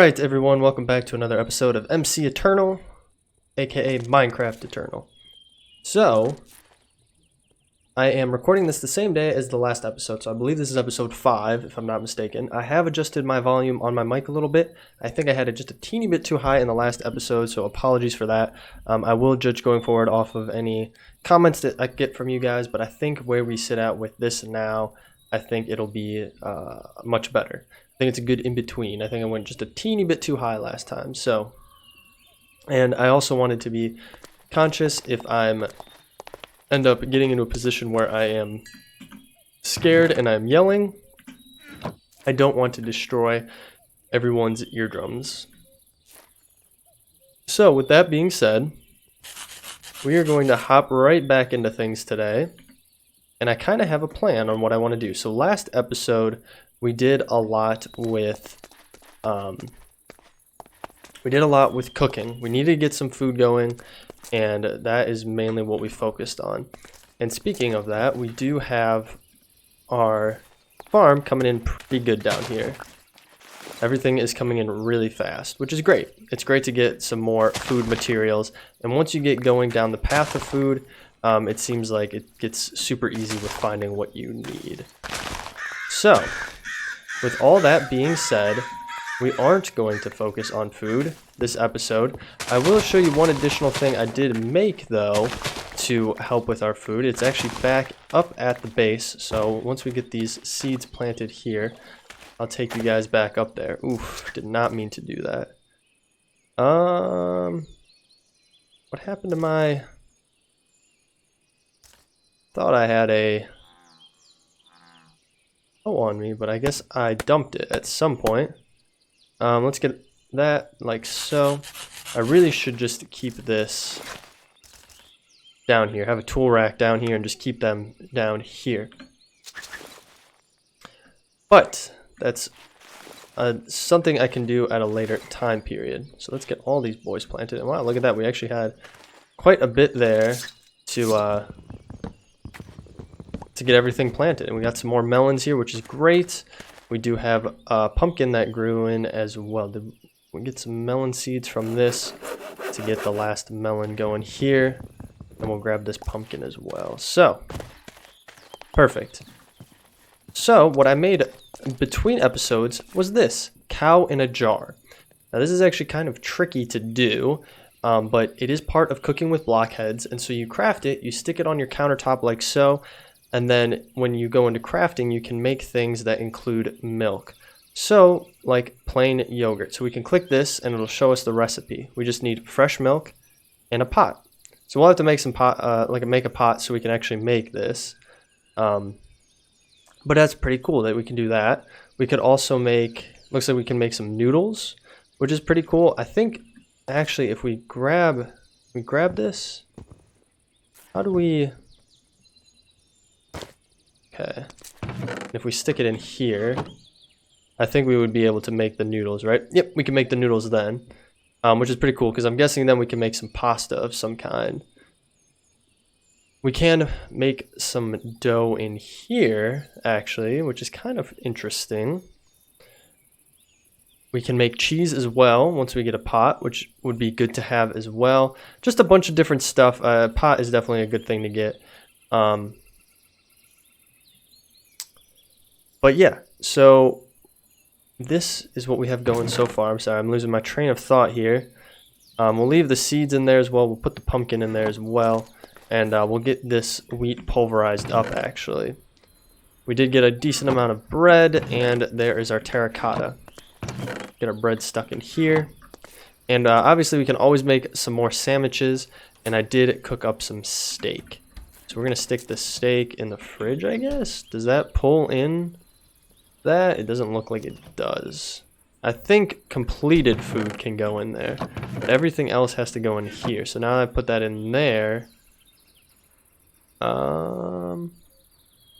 Alright everyone, welcome back to another episode of MC Eternal, aka Minecraft Eternal. So, I am recording this the same day as the last episode, so I believe this is episode 5, if I'm not mistaken. I have adjusted my volume on my mic a little bit. I think I had it just a teeny bit too high in the last episode, so apologies for that. I will judge going forward off of any comments that I get from you guys, but I think where we sit at with this now, I think it'll be much better. I think it's a good in-between. I think I went just a teeny bit too high last time, so. And I also wanted to be conscious if I'm end up getting into a position where I am scared and I'm yelling. I don't want to destroy everyone's eardrums. So with that being said, we are going to hop right back into things today. And I kind of have a plan on what I want to do. So last episode, we did a lot with cooking. We needed to get some food going, and that is mainly what we focused on. And speaking of that, we do have our farm coming in pretty good down here. Everything is coming in really fast, which is great. It's great to get some more food materials. And once you get going down the path of food, it seems like it gets super easy with finding what you need. So, with all that being said, we aren't going to focus on food this episode. I will show you one additional thing I did make, though, to help with our food. It's actually back up at the base, so once we get these seeds planted here, I'll take you guys back up there. Oof, did not mean to do that. What happened to my... Thought I had a on me, but I guess I dumped it at some point. Let's get that like so. I really should just keep this down here. Have a tool rack down here and just keep them down here. But that's something I can do at a later time period. So let's get all these boys planted. And wow, look at that. We actually had quite a bit there to get everything planted, and we got some more melons here, which is great. We do have a pumpkin that grew in as well. Did we get some melon seeds from this to get the last melon going here, and we'll grab this pumpkin as well. So perfect. So what I made between episodes was this cow in a jar. Now this is actually kind of tricky to do, but it is part of cooking with blockheads, and so you craft it, you stick it on your countertop like so. And then when you go into crafting, you can make things that include milk. So, like plain yogurt. So we can click this and it'll show us the recipe. We just need fresh milk and a pot. So we'll have to make some pot, make a pot so we can actually make this. But that's pretty cool that we can do that. We could also make, looks like we can make some noodles, which is pretty cool. I think actually if we grab this, how do we... Okay, if we stick it in here, I think we would be able to make the noodles, right? Yep, we can make the noodles then, which is pretty cool because I'm guessing then we can make some pasta of some kind. We can make some dough in here, actually, which is kind of interesting. We can make cheese as well once we get a pot, which would be good to have as well. Just a bunch of different stuff. Pot is definitely a good thing to get. But yeah, so this is what we have going so far. I'm sorry, I'm losing my train of thought here. We'll leave the seeds in there as well. We'll put the pumpkin in there as well. And we'll get this wheat pulverized up, actually. We did get a decent amount of bread, and there is our terracotta. Get our bread stuck in here. And obviously we can always make some more sandwiches, and I did cook up some steak. So we're going to stick the steak in the fridge, I guess. Does that pull in that? It doesn't look like it does. I think completed food can go in there, but everything else has to go in here. So now I put that in there.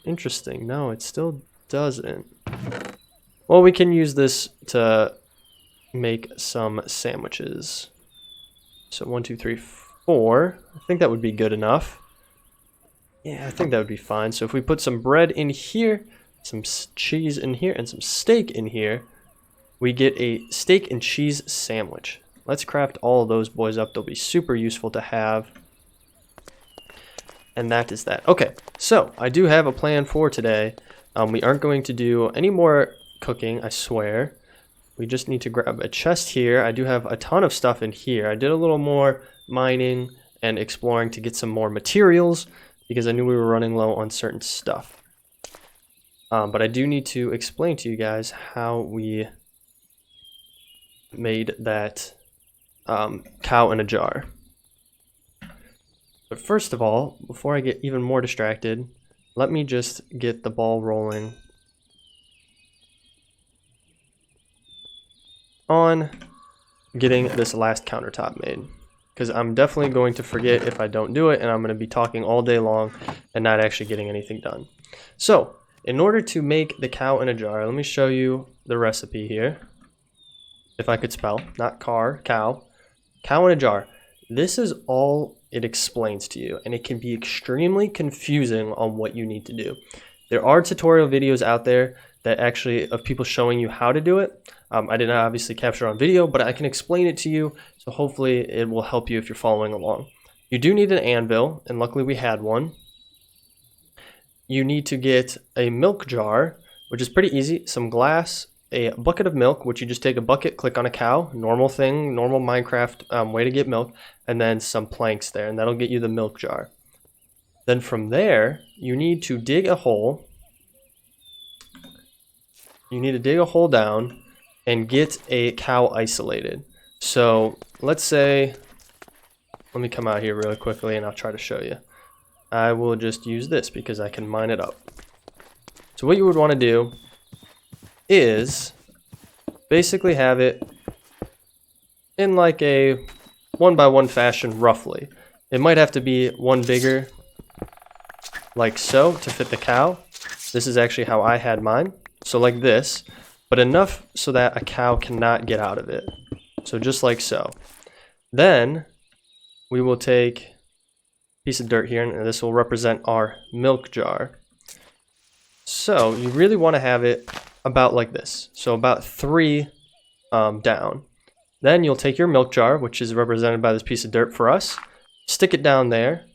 Interesting. No, it still doesn't. Well, we can use this to make some sandwiches. So 1, 2, 3, 4. I think that would be good enough. Yeah, I think that would be fine. So if we put some bread in here, some cheese in here, and some steak in here, we get a steak and cheese sandwich. Let's craft all of those boys up. They'll be super useful to have. And that is that. Okay, so I do have a plan for today. We aren't going to do any more cooking, I swear. We just need to grab a chest here. I do have a ton of stuff in here. I did a little more mining and exploring to get some more materials because I knew we were running low on certain stuff. But I do need to explain to you guys how we made that cow in a jar. But first of all, before I get even more distracted, let me just get the ball rolling on getting this last countertop made, because I'm definitely going to forget if I don't do it, and I'm going to be talking all day long and not actually getting anything done. So in order to make the cow in a jar, let me show you the recipe here. If I could spell, not car, cow in a jar. This is all it explains to you, and it can be extremely confusing on what you need to do. There are tutorial videos out there that actually of people showing you how to do it. I did not obviously capture on video, but I can explain it to you, so hopefully it will help you if you're following along. You do need an anvil, and luckily we had one. You need to get a milk jar, which is pretty easy, some glass, a bucket of milk, which you just take a bucket, click on a cow, normal thing, normal Minecraft way to get milk, and then some planks there, and that'll get you the milk jar. Then from there, you need to dig a hole. You need to dig a hole down and get a cow isolated. So let's say, let me come out here really quickly and I'll try to show you. I will just use this because I can mine it up. So what you would want to do is basically have it in like a 1x1 fashion roughly. It might have to be one bigger like so to fit the cow. This is actually how I had mine. So like this, but enough so that a cow cannot get out of it. So just like so. Then we will take a piece of dirt here, and this will represent our milk jar. So you really want to have it about like this. So about 3 down. Then you'll take your milk jar, which is represented by this piece of dirt for us, stick it down there,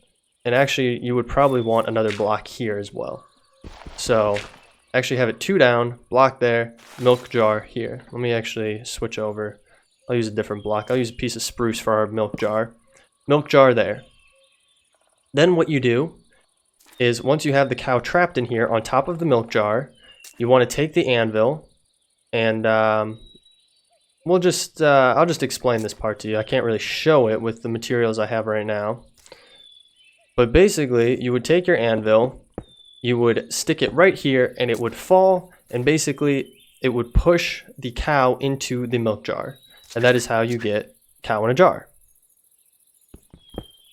and actually you would probably want another block here as well. So actually have it 2 down, block there, milk jar here. Let me actually switch over. I'll use a different block. I'll use a piece of spruce for our milk jar. Milk jar there. Then what you do is once you have the cow trapped in here on top of the milk jar, you want to take the anvil and I'll just explain this part to you. I can't really show it with the materials I have right now. But basically, you would take your anvil, you would stick it right here, and it would fall, and basically it would push the cow into the milk jar. And that is how you get cow in a jar.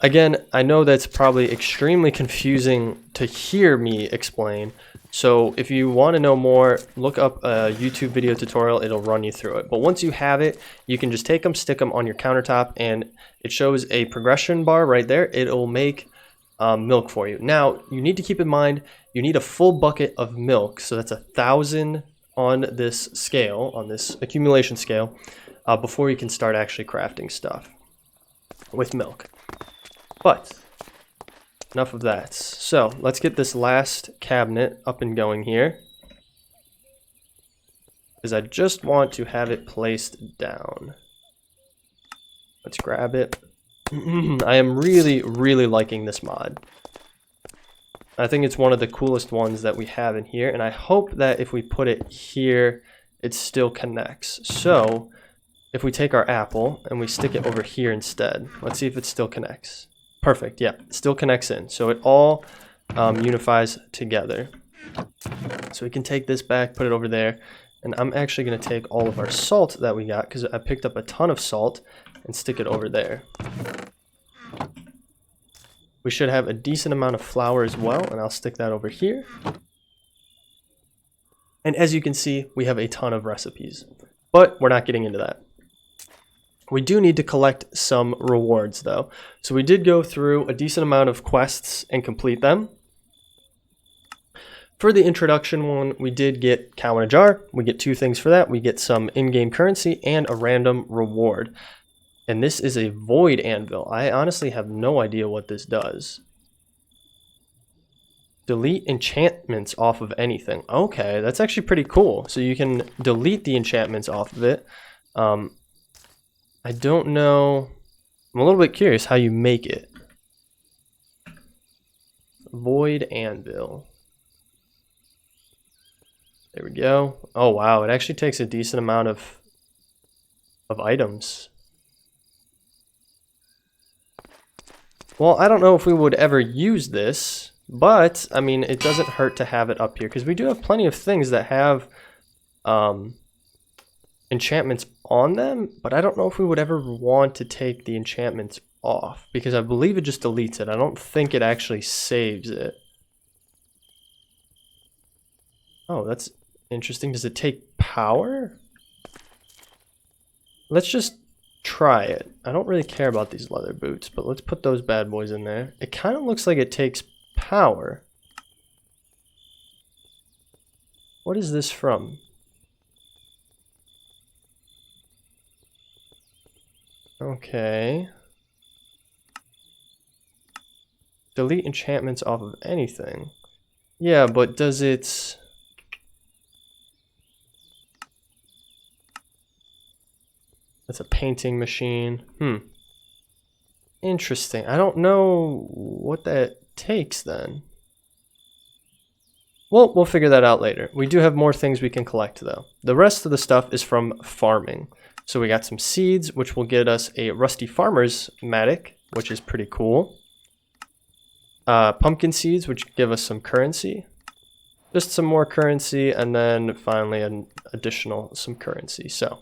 Again, I know that's probably extremely confusing to hear me explain. So if you want to know more, look up a YouTube video tutorial, it'll run you through it. But once you have it, you can just take them, stick them on your countertop, and it shows a progression bar right there. It'll make milk for you. Now, you need to keep in mind, you need a full bucket of milk. So that's 1,000 on this scale, on this accumulation scale, before you can start actually crafting stuff with milk. But enough of that. So let's get this last cabinet up and going here, because I just want to have it placed down. Let's grab it. I am really liking this mod. I think it's one of the coolest ones that we have in here, and I hope that if we put it here, it still connects. So if we take our apple and we stick it over here instead, let's see if it still connects. Perfect, yeah, it still connects in. So it all unifies together. So we can take this back, put it over there, and I'm actually going to take all of our salt that we got, because I picked up a ton of salt, and stick it over there. We should have a decent amount of flour as well, and I'll stick that over here. And as you can see, we have a ton of recipes, but we're not getting into that. We do need to collect some rewards though. So we did go through a decent amount of quests and complete them. For the introduction one, we did get cow in a jar. We get 2 things for that. We get some in-game currency and a random reward. And this is a void anvil. I honestly have no idea what this does. Delete enchantments off of anything. Okay, that's actually pretty cool. So you can delete the enchantments off of it. I don't know. I'm a little bit curious how you make it. Void anvil. There we go. Oh wow, it actually takes a decent amount of items. Well, I don't know if we would ever use this, but I mean, it doesn't hurt to have it up here because we do have plenty of things that have enchantments on them, but I don't know if we would ever want to take the enchantments off because I believe it just deletes it. I don't think it actually saves it. Oh, that's interesting. Does it take power? Let's just try it. I don't really care about these leather boots, but let's put those bad boys in there. It kind of looks like it takes power. What is this from? Okay. Delete enchantments off of anything. Yeah, but does it... That's a painting machine. Interesting. I don't know what that takes then. Well, we'll figure that out later. We do have more things we can collect though. The rest of the stuff is from farming. So we got some seeds, which will get us a rusty farmer's mattock, which is pretty cool. Pumpkin seeds, which give us some currency. Just some more currency, and then finally an additional some currency. So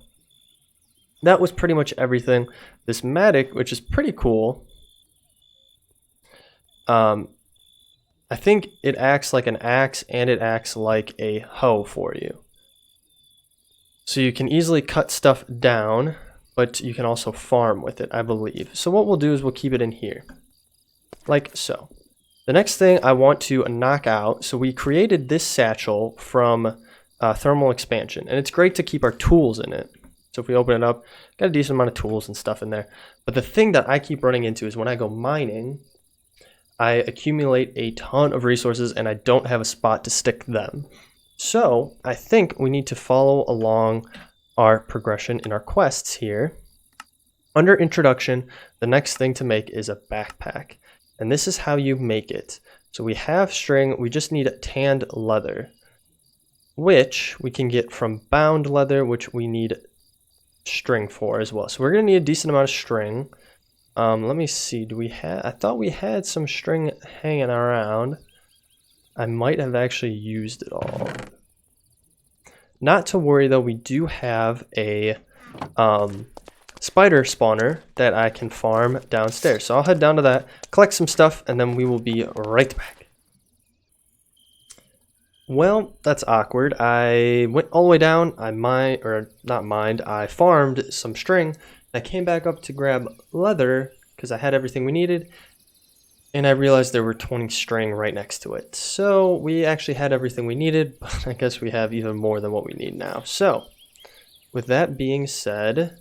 that was pretty much everything. This mattock, which is pretty cool. I think it acts like an axe and it acts like a hoe for you. So you can easily cut stuff down, but you can also farm with it, I believe. So what we'll do is we'll keep it in here, like so. The next thing I want to knock out, so we created this satchel from thermal expansion, and it's great to keep our tools in it. So if we open it up, got a decent amount of tools and stuff in there. But the thing that I keep running into is when I go mining, I accumulate a ton of resources and I don't have a spot to stick them. So I think we need to follow along our progression in our quests here. Under introduction, the next thing to make is a backpack. And this is how you make it. So we have string, we just need tanned leather, which we can get from bound leather, which we need string for as well. So we're going to need a decent amount of string. Let me see, do we have, I thought we had some string hanging around. I might have actually used it all. Not to worry though, we do have a spider spawner that I can farm downstairs. So I'll head down to that, collect some stuff, and then we will be right back. Well, that's awkward. I went all the way down, I farmed some string. I came back up to grab leather because I had everything we needed, and I realized there were 20 string right next to it. So we actually had everything we needed, but I guess we have even more than what we need now. So with that being said,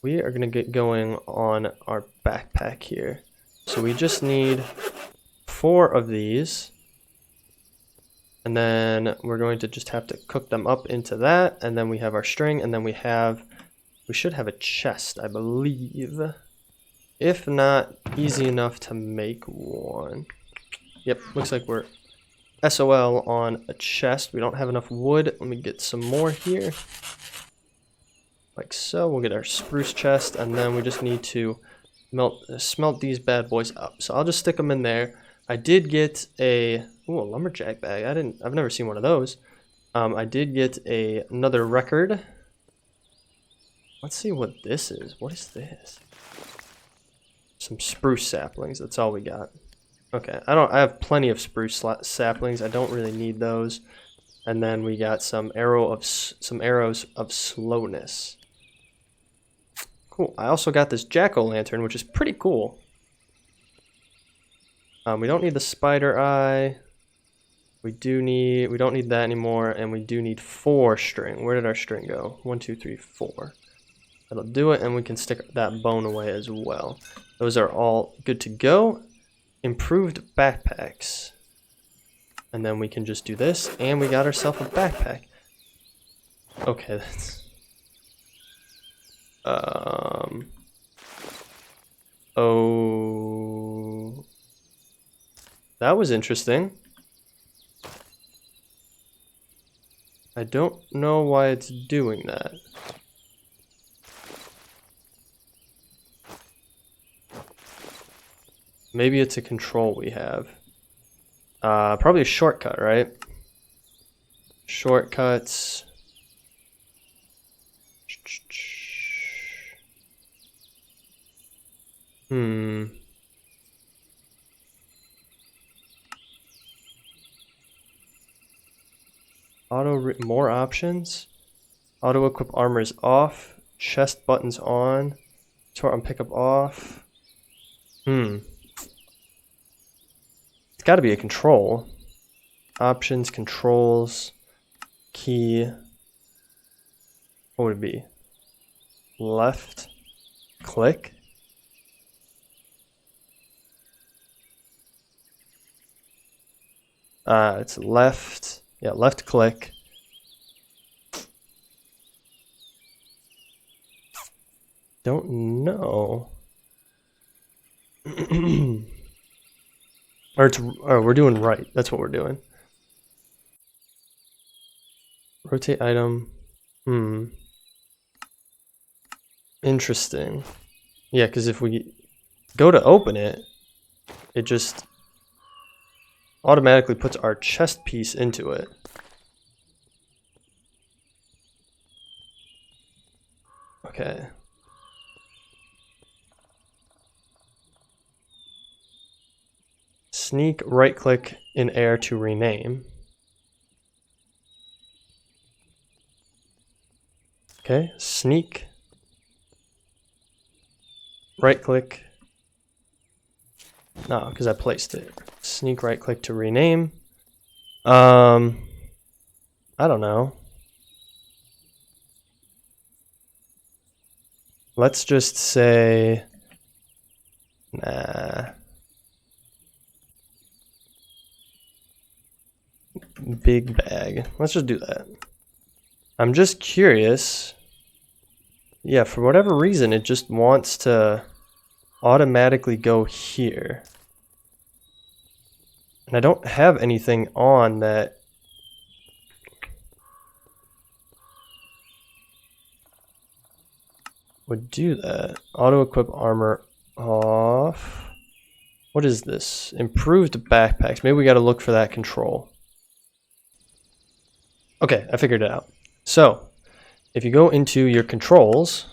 we are going to get going on our backpack here. So we just need 4 of these. And then we're going to just have to cook them up into that. And then we have our string. And then we should have a chest, I believe. If not, easy enough to make one. Yep, looks like we're SOL on a chest. We don't have enough wood. Let me get some more here. Like so. We'll get our spruce chest. And then we just need to smelt these bad boys up. So I'll just stick them in there. I did get a lumberjack bag. I've never seen one of those. I did get another record. Let's see what this is. What is this? Some spruce saplings. That's all we got. Okay, I have plenty of spruce saplings. I don't really need those. And then we got some arrows of slowness. Cool. I also got this jack-o'-lantern, which is pretty cool. We don't need the spider eye. We don't need that anymore, and we do need 4 string. Where did our string go? 1, 2, 3, 4. That'll do it, and we can stick that bone away as well. Those are all good to go. Improved backpacks. And then we can just do this, and we got ourselves a backpack. Okay, that's... Oh... That was interesting. I don't know why it's doing that. Maybe it's a control we have. Probably a shortcut, right? Shortcuts. More options. Auto equip armor is off. Chest buttons on. Sort on pickup off. It's got to be a control. Options, controls, key. What would it be? Left click. It's left. Yeah, left click. Don't know. Or we're doing right. That's what we're doing. Rotate item. Interesting. Yeah, because if we go to open it, it just automatically puts our chest piece into it. Okay. Sneak, right click in air to rename. Okay, sneak, right click. No, because I placed it. Sneak, right click to rename. I don't know. Let's just say, nah. Big bag. Let's just do that. I'm just curious. Yeah, for whatever reason, it just wants to automatically go here. And I don't have anything on that. Would do that. Auto equip armor off. What is this? Improved backpacks. Maybe we got to look for that control. Okay, I figured it out. So, if you go into your controls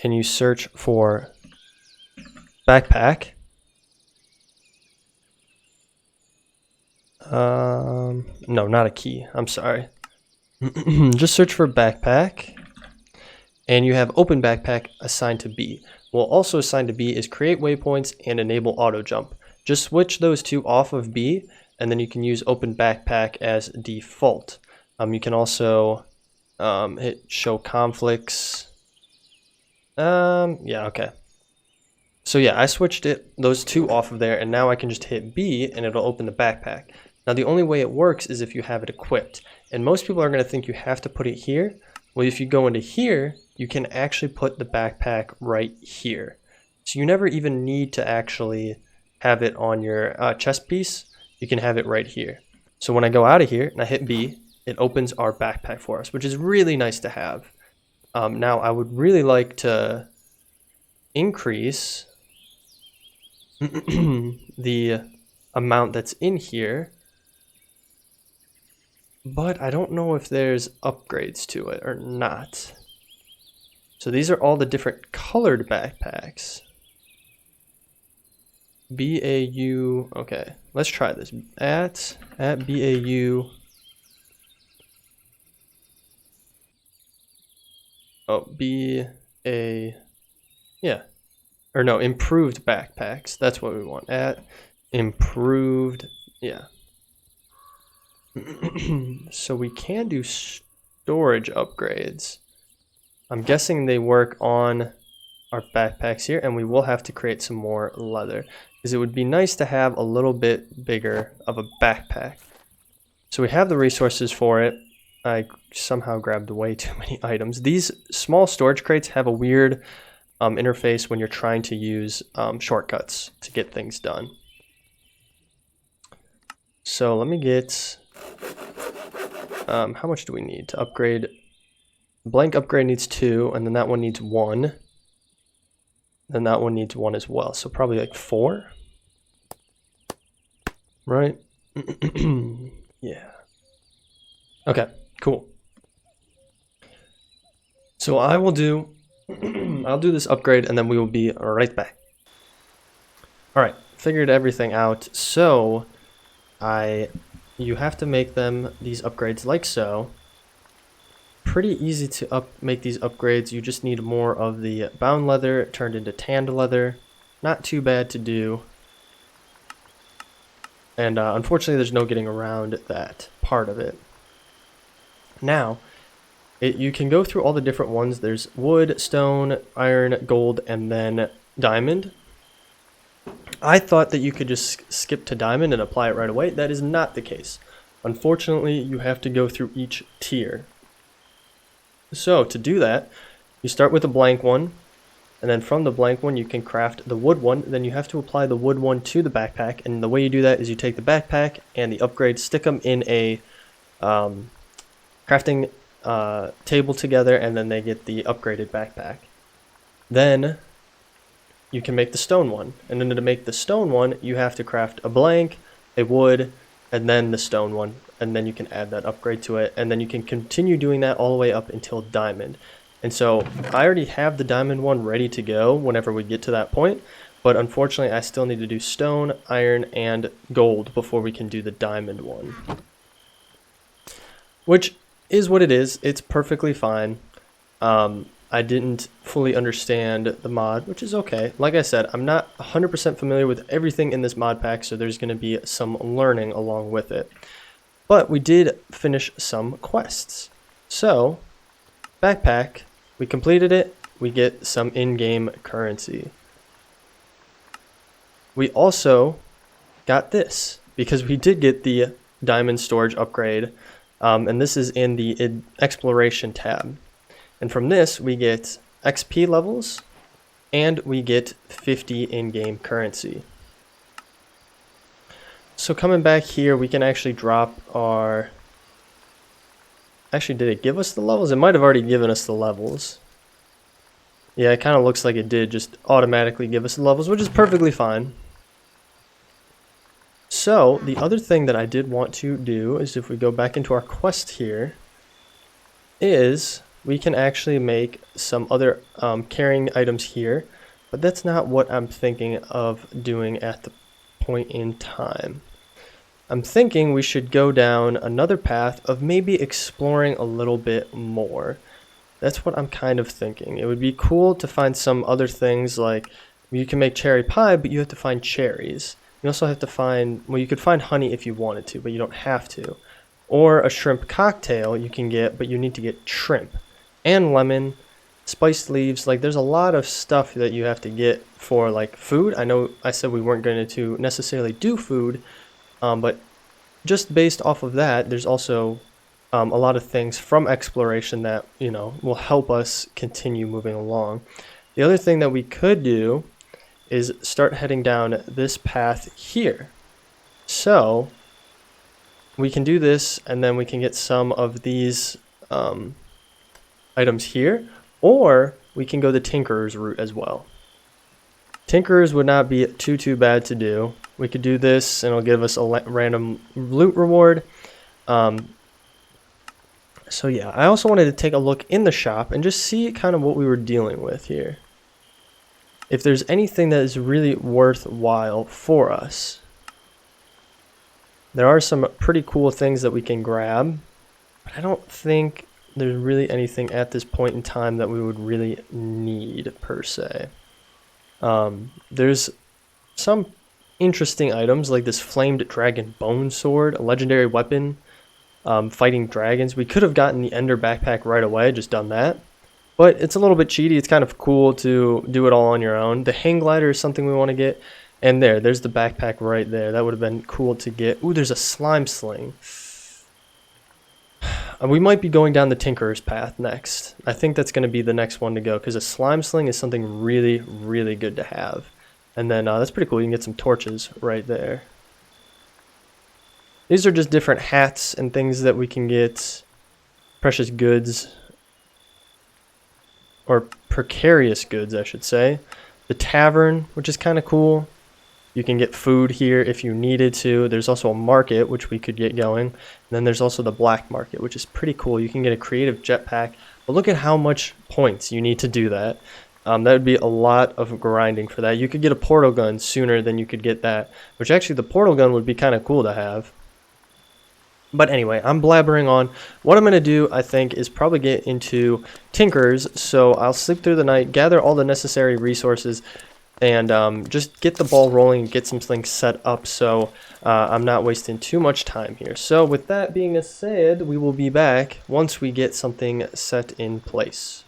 and you search for backpack, no, not a key. I'm sorry. Just search for backpack, and you have open backpack assigned to B. Well, also assigned to B is create waypoints and enable auto jump. Just switch those two off of B, and then you can use open backpack as default. You can also hit show conflicts. Yeah, okay. So yeah, I switched those two off of there, and now I can just hit B and it'll open the backpack. Now the only way it works is if you have it equipped. And most people are going to think you have to put it here. Well, if you go into here, you can actually put the backpack right here. So you never even need to actually have it on your chest piece. You can have it right here. So when I go out of here and I hit B, it opens our backpack for us, which is really nice to have. Now I would really like to increase the amount that's in here, but I don't know if there's upgrades to it or not. So these are all the different colored backpacks. BAU, okay, let's try this. At BAU. Oh, yeah. Or no, improved backpacks. That's what we want. At improved, yeah. So we can do storage upgrades. I'm guessing they work on our backpacks here, and we will have to create some more leather because it would be nice to have a little bit bigger of a backpack. So we have the resources for it. I somehow grabbed way too many items. These small storage crates have a weird interface when you're trying to use shortcuts to get things done. So let me get, how much do we need to upgrade? Blank upgrade needs 2, and then that one needs 1. Then that one needs 1 as well, so probably like 4. Right? Yeah. Okay, cool. So I will do, I'll do this upgrade and then we will be right back. Alright, figured everything out. So, you have to make them, these upgrades like so. Pretty easy to make these upgrades. You just need more of the bound leather turned into tanned leather. Not too bad to do. And unfortunately there's no getting around that part of it. Now, you can go through all the different ones. There's wood, stone, iron, gold, and then diamond. I thought that you could just skip to diamond and apply it right away. That is not the case. Unfortunately, you have to go through each tier. So to do that, you start with a blank one, and then from the blank one you can craft the wood one. Then you have to apply the wood one to the backpack, and the way you do that is you take the backpack and the upgrades, stick them in a crafting table together, and then they get the upgraded backpack. Then you can make the stone one, and then to make the stone one you have to craft a blank, a wood, and then the stone one, and then you can add that upgrade to it, and then you can continue doing that all the way up until diamond. And so I already have the diamond one ready to go whenever we get to that point, but unfortunately I still need to do stone, iron, and gold before we can do the diamond one, which is what it is. It's perfectly fine. I didn't fully understand the mod, which is okay. Like I said, I'm not 100% familiar with everything in this mod pack, so there's going to be some learning along with it. But we did finish some quests. So, backpack, we completed it, we get some in-game currency. We also got this, because we did get the diamond storage upgrade, and this is in the exploration tab. And from this, we get XP levels, and we get 50 in-game currency. So coming back here, we can actually drop our... Actually, did it give us the levels? It might have already given us the levels. Yeah, it kind of looks like it did just automatically give us the levels, which is perfectly fine. So, the other thing that I did want to do is, if we go back into our quest here, is we can actually make some other carrying items here, but that's not what I'm thinking of doing at the point in time. I'm thinking we should go down another path of maybe exploring a little bit more. That's what I'm kind of thinking. It would be cool to find some other things, like you can make cherry pie, but you have to find cherries. You also have to find, well, you could find honey if you wanted to, but you don't have to. Or a shrimp cocktail you can get, but you need to get shrimp. And lemon, spiced leaves. Like, there's a lot of stuff that you have to get for like food. I know I said we weren't going to necessarily do food, but just based off of that, there's also a lot of things from exploration that, you know, will help us continue moving along. The other thing that we could do is start heading down this path here. So we can do this, and then we can get some of these items here, or we can go the Tinkerer's route as well. Tinkerers would not be too bad to do. We could do this, and it'll give us a random loot reward. So yeah, I also wanted to take a look in the shop and just see kind of what we were dealing with here. If there's anything that is really worthwhile for us. There are some pretty cool things that we can grab, but I don't think there's really anything at this point in time that we would really need per se. There's some interesting items like this flamed dragon bone sword, a legendary weapon fighting dragons. We could have gotten the ender backpack right away, just done that. But it's a little bit cheaty. It's kind of cool to do it all on your own. The hang glider is something we want to get. And there's the backpack right there. That would have been cool to get. Ooh, there's a slime sling. We might be going down the Tinkerer's path next. I think that's going to be the next one to go, because a slime sling is something really, really good to have. And then that's pretty cool. You can get some torches right there. These are just different hats and things that we can get. Precious goods. Or precarious goods, I should say. The tavern, which is kind of cool. You can get food here if you needed to. There's also a market, which we could get going. And then there's also the black market, which is pretty cool. You can get a creative jetpack. But look at how much points you need to do that. That would be a lot of grinding for that. You could get a portal gun sooner than you could get that. Which actually, the portal gun would be kind of cool to have. But anyway, I'm blabbering on. What I'm going to do, I think, is probably get into Tinker's. So I'll sleep through the night, gather all the necessary resources, and just get the ball rolling and get some things set up so I'm not wasting too much time here. So with that being said, we will be back once we get something set in place.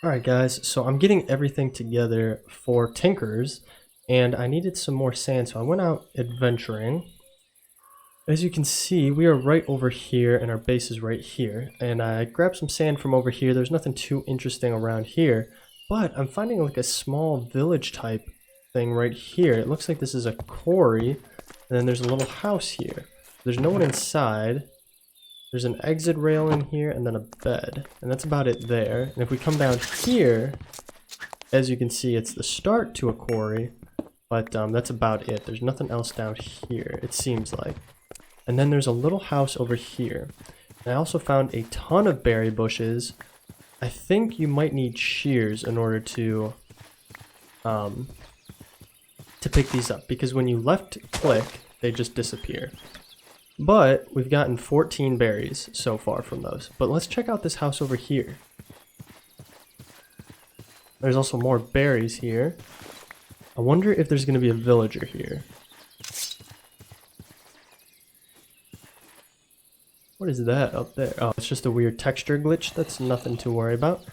Alright guys, so I'm getting everything together for Tinker's, and I needed some more sand, so I went out adventuring. As you can see, we are right over here, and our base is right here. And I grabbed some sand from over here. There's nothing too interesting around here. But I'm finding like a small village type thing right here. It looks like this is a quarry. And then there's a little house here. There's no one inside. There's an exit rail in here and then a bed. And that's about it there. And if we come down here, as you can see, it's the start to a quarry. But that's about it. There's nothing else down here, it seems like. And then there's a little house over here. And I also found a ton of berry bushes. I think you might need shears in order to pick these up, because when you left click, they just disappear. But we've gotten 14 berries so far from those. But let's check out this house over here. There's also more berries here. I wonder if there's going to be a villager here. What is that up there? Oh, it's just a weird texture glitch. That's nothing to worry about.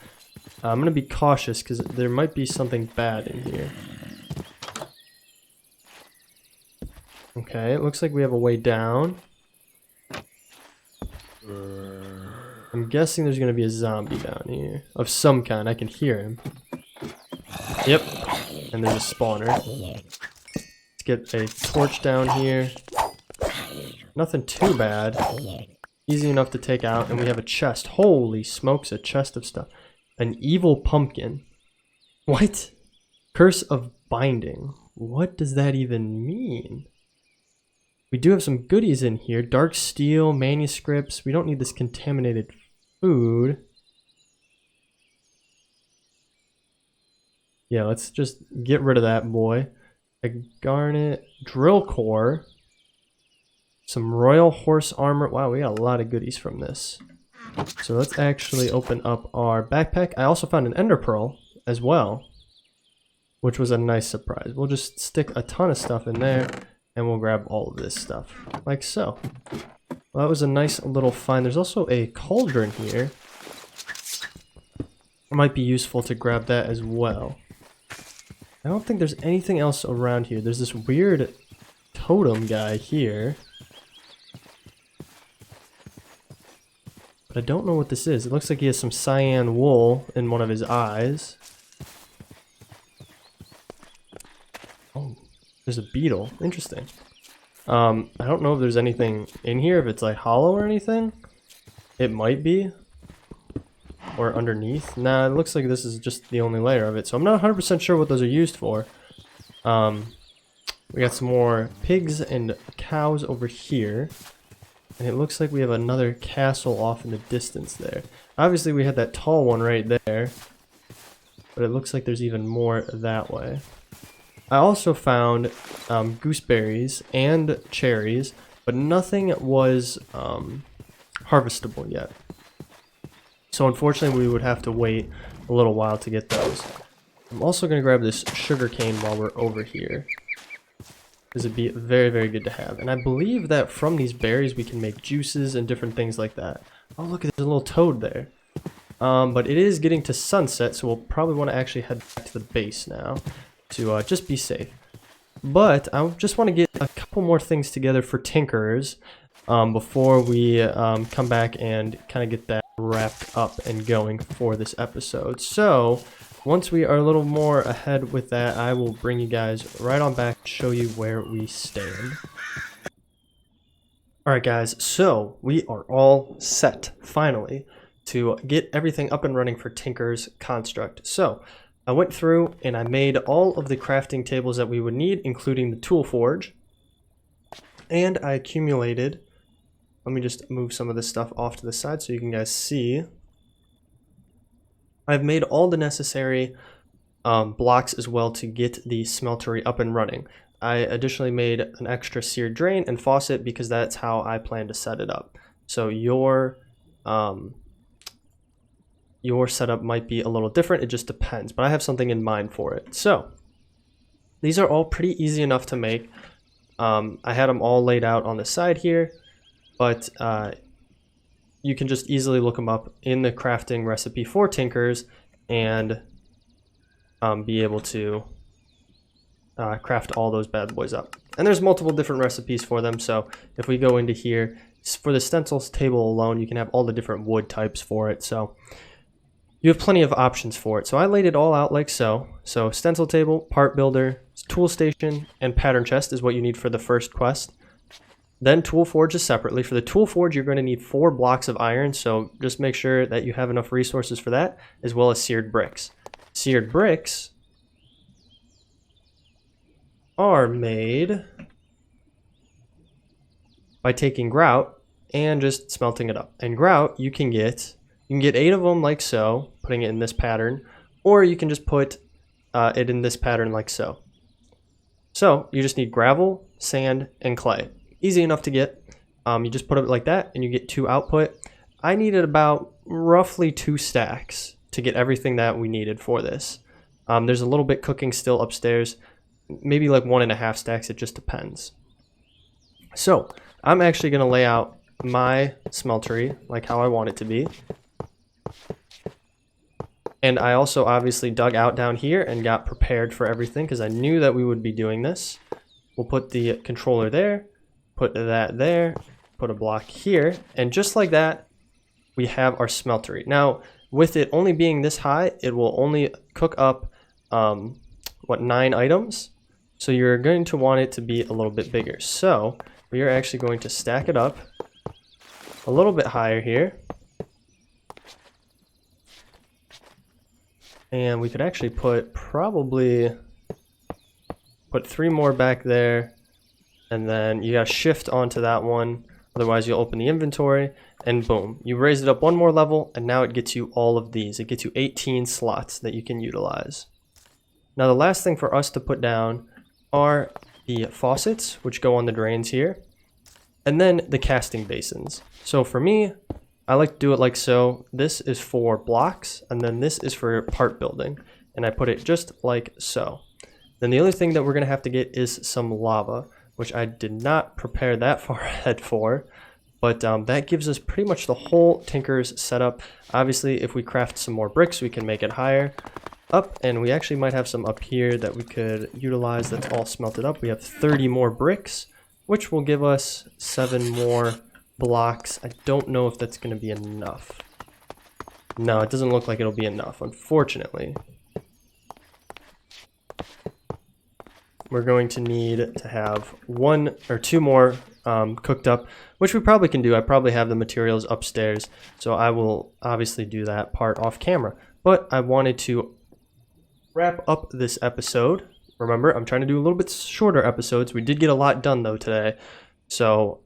I'm going to be cautious because there might be something bad in here. Okay, it looks like we have a way down. I'm guessing there's going to be a zombie down here. Of some kind. I can hear him. Yep. And there's a spawner. Let's get a torch down here. Nothing too bad. Easy enough to take out, and we have a chest. Holy smokes, a chest of stuff. An evil pumpkin. What? Curse of binding. What does that even mean? We do have some goodies in here. Dark steel, manuscripts. We don't need this contaminated food. Yeah, let's just get rid of that boy. A garnet, drill core. Some royal horse armor. Wow, we got a lot of goodies from this. So let's actually open up our backpack. I also found an ender pearl as well, which was a nice surprise. We'll just stick a ton of stuff in there, and we'll grab all of this stuff, like so. Well, that was a nice little find. There's also a cauldron here. It might be useful to grab that as well. I don't think there's anything else around here. There's this weird totem guy here. But I don't know what this is. It looks like he has some cyan wool in one of his eyes. Oh, there's a beetle. Interesting. I don't know if there's anything in here, if it's like hollow or anything. It might be. Or underneath. Nah, it looks like this is just the only layer of it. So I'm not 100% sure what those are used for. We got some more pigs and cows over here. And it looks like we have another castle off in the distance there. Obviously we had that tall one right there. But it looks like there's even more that way. I also found gooseberries and cherries, but nothing was harvestable yet. So unfortunately we would have to wait a little while to get those. I'm also going to grab this sugar cane while we're over here. because it'd be very, very good to have. And I believe that from these berries we can make juices and different things like that. Oh, look, there's a little toad there. But it is getting to sunset, so we'll probably want to actually head back to the base now to just be safe. But I just want to get a couple more things together for tinkerers before we come back and kind of get that wrapped up and going for this episode. So once we are a little more ahead with that, I will bring you guys right on back to show you where we stand. Alright guys, so we are all set, finally, to get everything up and running for Tinker's Construct. So I went through and I made all of the crafting tables that we would need, including the tool forge. And I accumulated, let me just move some of this stuff off to the side so you can guys see. I've made all the necessary blocks as well to get the smeltery up and running. I additionally made an extra seared drain and faucet because that's how I plan to set it up. So your setup might be a little different, it just depends, but I have something in mind for it. So these are all pretty easy enough to make. I had them all laid out on the side here, but you can just easily look them up in the crafting recipe for Tinkers and be able to craft all those bad boys up. And there's multiple different recipes for them, so if we go into here, for the stencils table alone, you can have all the different wood types for it, so you have plenty of options for it. So I laid it all out like so. So stencil table, part builder, tool station, and pattern chest is what you need for the first quest. Then tool forge is separately. For the tool forge, you're going to need 4 blocks of iron, so just make sure that you have enough resources for that, as well as seared bricks. Seared bricks are made by taking grout and just smelting it up. And grout you can get 8 of them like so, putting it in this pattern, or you can just put it in this pattern like so. So you just need gravel, sand, and clay. Easy enough to get. You just put it like that and you get 2 output. I needed about roughly 2 stacks to get everything that we needed for this. There's a little bit cooking still upstairs, maybe like 1.5 stacks, it just depends. So I'm actually going to lay out my smeltery like how I want it to be. And I also obviously dug out down here and got prepared for everything because I knew that we would be doing this. We'll put the controller there, put that there, put a block here, and just like that, we have our smeltery. Now, with it only being this high, it will only cook up, 9 items? So you're going to want it to be a little bit bigger. So we are actually going to stack it up a little bit higher here. And we could actually put 3 more back there, and then you gotta shift onto that one, otherwise you'll open the inventory, and boom, you raised it up 1 more level, and now it gets you all of these. It gets you 18 slots that you can utilize. Now the last thing for us to put down are the faucets, which go on the drains here, and then the casting basins. So for me, I like to do it like so. This is for blocks, and then this is for part building. And I put it just like so. Then the other thing that we're going to have to get is some lava, which I did not prepare that far ahead for. But that gives us pretty much the whole Tinker's setup. Obviously, if we craft some more bricks, we can make it higher up. And we actually might have some up here that we could utilize that's all smelted up. We have 30 more bricks, which will give us 7 more blocks. I don't know if that's going to be enough. No, it doesn't look like it'll be enough, unfortunately. We're going to need to have 1 or 2 more cooked up, which we probably can do. I probably have the materials upstairs, so I will obviously do that part off camera. But I wanted to wrap up this episode. Remember, I'm trying to do a little bit shorter episodes. We did get a lot done though today, so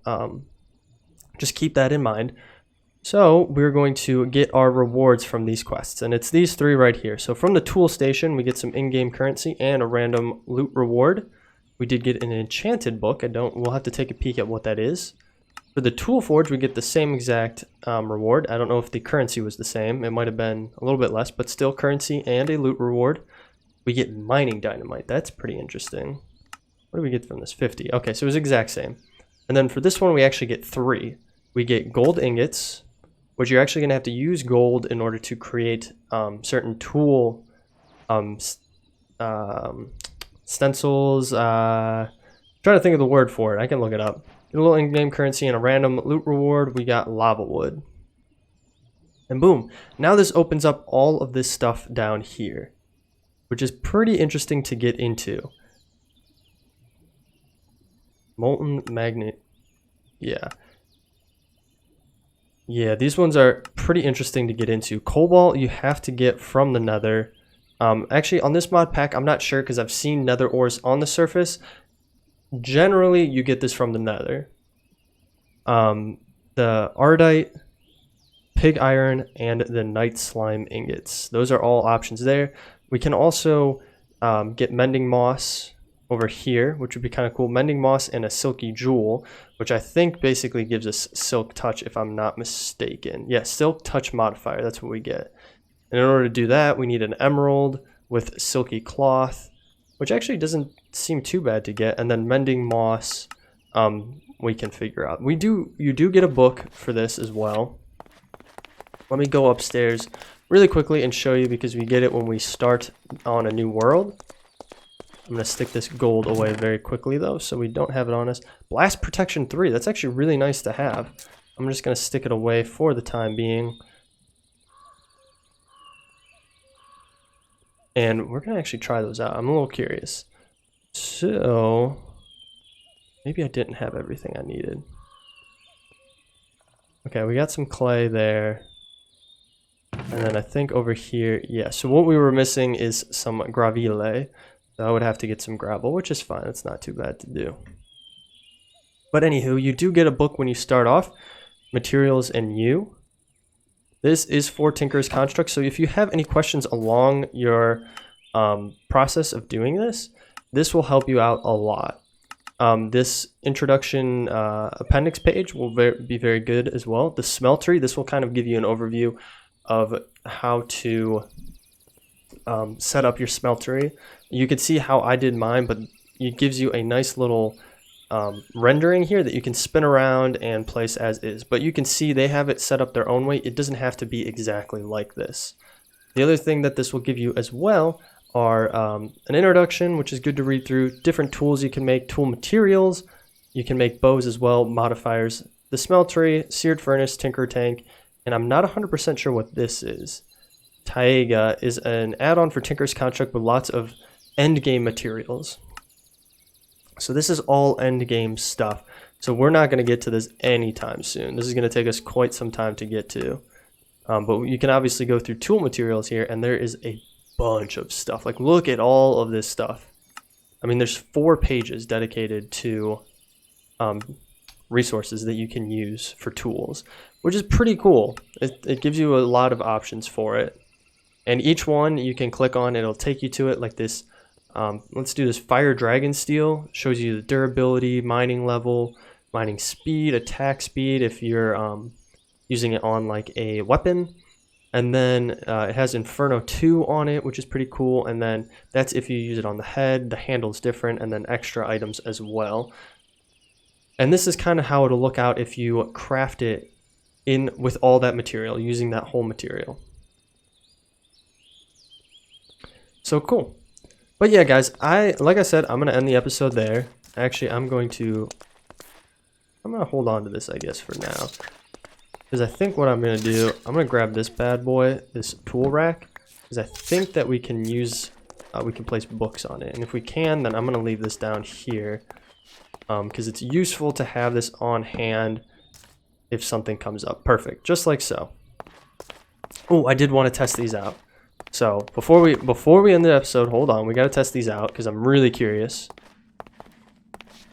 just keep that in mind. So we're going to get our rewards from these quests, and it's these 3 right here. So from the tool station, we get some in-game currency and a random loot reward. We did get an enchanted book. We'll have to take a peek at what that is. For the tool forge, we get the same exact reward. I don't know if the currency was the same. It might have been a little bit less, but still currency and a loot reward. We get mining dynamite. That's pretty interesting. What do we get from this? 50. Okay, so it was exact same. And then for this one, we actually get 3. We get gold ingots, which you're actually going to have to use gold in order to create certain tool stencils. Trying to think of the word for it. I can look it up. Get a little in-game currency and a random loot reward. We got lava wood. And boom. Now this opens up all of this stuff down here, which is pretty interesting to get into. Molten magnet. Yeah. Yeah, these ones are pretty interesting to get into. Cobalt you have to get from the nether. Actually, on this mod pack, I'm not sure because I've seen nether ores on the surface. Generally, you get this from the nether. The ardite, pig iron, and the night slime ingots. Those are all options there. We can also get mending moss over here, which would be kind of cool. Mending moss and a silky jewel, which I think basically gives us silk touch if I'm not mistaken. Yeah, silk touch modifier, that's what we get. And in order to do that, we need an emerald with silky cloth, which actually doesn't seem too bad to get. And then mending moss, we can figure out. You do get a book for this as well. Let me go upstairs really quickly and show you because we get it when we start on a new world. I'm going to stick this gold away very quickly though, so we don't have it on us. Blast protection 3, that's actually really nice to have. I'm just going to stick it away for the time being. And we're going to actually try those out. I'm a little curious. So, maybe I didn't have everything I needed. Okay, we got some clay there. And then I think over here, yeah. So what we were missing is some gravile. So I would have to get some gravel, which is fine. It's not too bad to do. But anywho, you do get a book when you start off. Materials and you. This is for Tinker's Construct. So if you have any questions along your process of doing this, this will help you out a lot. This introduction appendix page will be very good as well. The Smeltery, this will kind of give you an overview of how to set up your smeltery. You can see how I did mine, but it gives you a nice little rendering here that you can spin around and place as is. But you can see they have it set up their own way. It doesn't have to be exactly like this. The other thing that this will give you as well are an introduction, which is good to read through, different tools you can make, tool materials, you can make bows as well, modifiers, the smeltery, seared furnace, tinker tank, and I'm not 100% sure what this is. Taiga is an add-on for Tinker's Construct with lots of endgame materials. So this is all endgame stuff. So we're not going to get to this anytime soon. This is going to take us quite some time to get to. But you can obviously go through tool materials here, and there is a bunch of stuff. Like, look at all of this stuff. I mean, there's 4 pages dedicated to resources that you can use for tools, which is pretty cool. It gives you a lot of options for it. And each one you can click on, it'll take you to it like this. Let's do this fire dragon steel. Shows you the durability, mining level, mining speed, attack speed if you're using it on like a weapon. And then it has Inferno 2 on it, which is pretty cool. And then that's if you use it on the head. The handle's different, and then extra items as well. And this is kind of how it'll look out if you craft it in with all that material, using that whole material. So cool. But yeah, guys, like I said, I'm going to end the episode there. Actually, I'm going to hold on to this, I guess, for now. Because I think what I'm going to do, I'm going to grab this bad boy, this tool rack. Because I think that we can use, we can place books on it. And if we can, then I'm going to leave this down here. Because it's useful to have this on hand if something comes up. Perfect, just like so. Oh, I did want to test these out. So before we end the episode, hold on, we got to test these out because I'm really curious.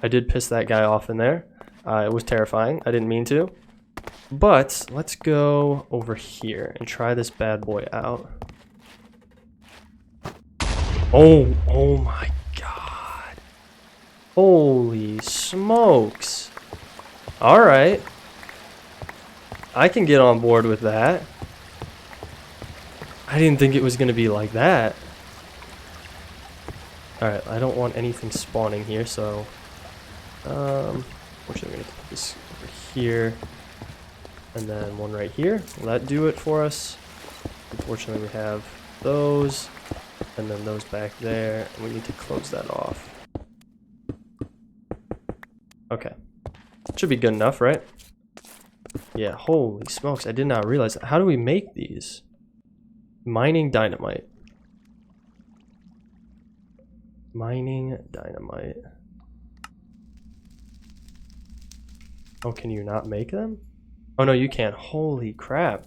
I did piss that guy off in there. It was terrifying. I didn't mean to. But let's go over here and try this bad boy out. Oh my god. Holy smokes. All right. I can get on board with that. I didn't think it was going to be like that. Alright, I don't want anything spawning here, so... Fortunately, we're going to put this over here. And then one right here. Will that do it for us? Unfortunately, we have those. And then those back there. And we need to close that off. Okay. Should be good enough, right? Yeah, holy smokes. I did not realize that. How do we make these? Mining dynamite. Mining dynamite. Oh, can you not make them? Oh no, you can't. Holy crap.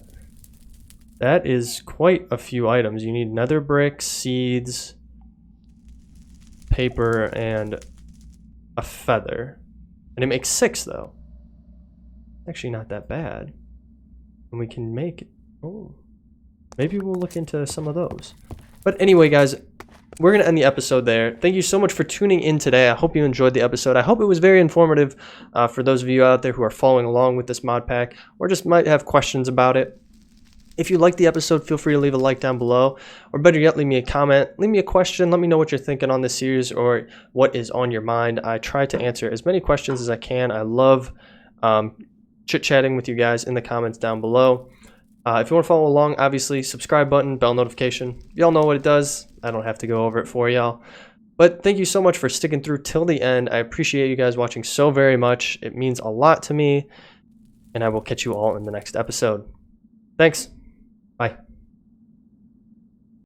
That is quite a few items. You need nether bricks, seeds, paper, and a feather. And it makes 6 though. Actually not that bad. And we can make... Oh. Maybe we'll look into some of those. But anyway, guys, we're going to end the episode there. Thank you so much for tuning in today. I hope you enjoyed the episode. I hope it was very informative for those of you out there who are following along with this mod pack or just might have questions about it. If you liked the episode, feel free to leave a like down below, or better yet, leave me a comment, leave me a question, let me know what you're thinking on this series or what is on your mind. I try to answer as many questions as I can. I love chit-chatting with you guys in the comments down below. If you want to follow along, obviously, subscribe button, bell notification. Y'all know what it does. I don't have to go over it for y'all. But thank you so much for sticking through till the end. I appreciate you guys watching so very much. It means a lot to me, and I will catch you all in the next episode. Thanks. Bye.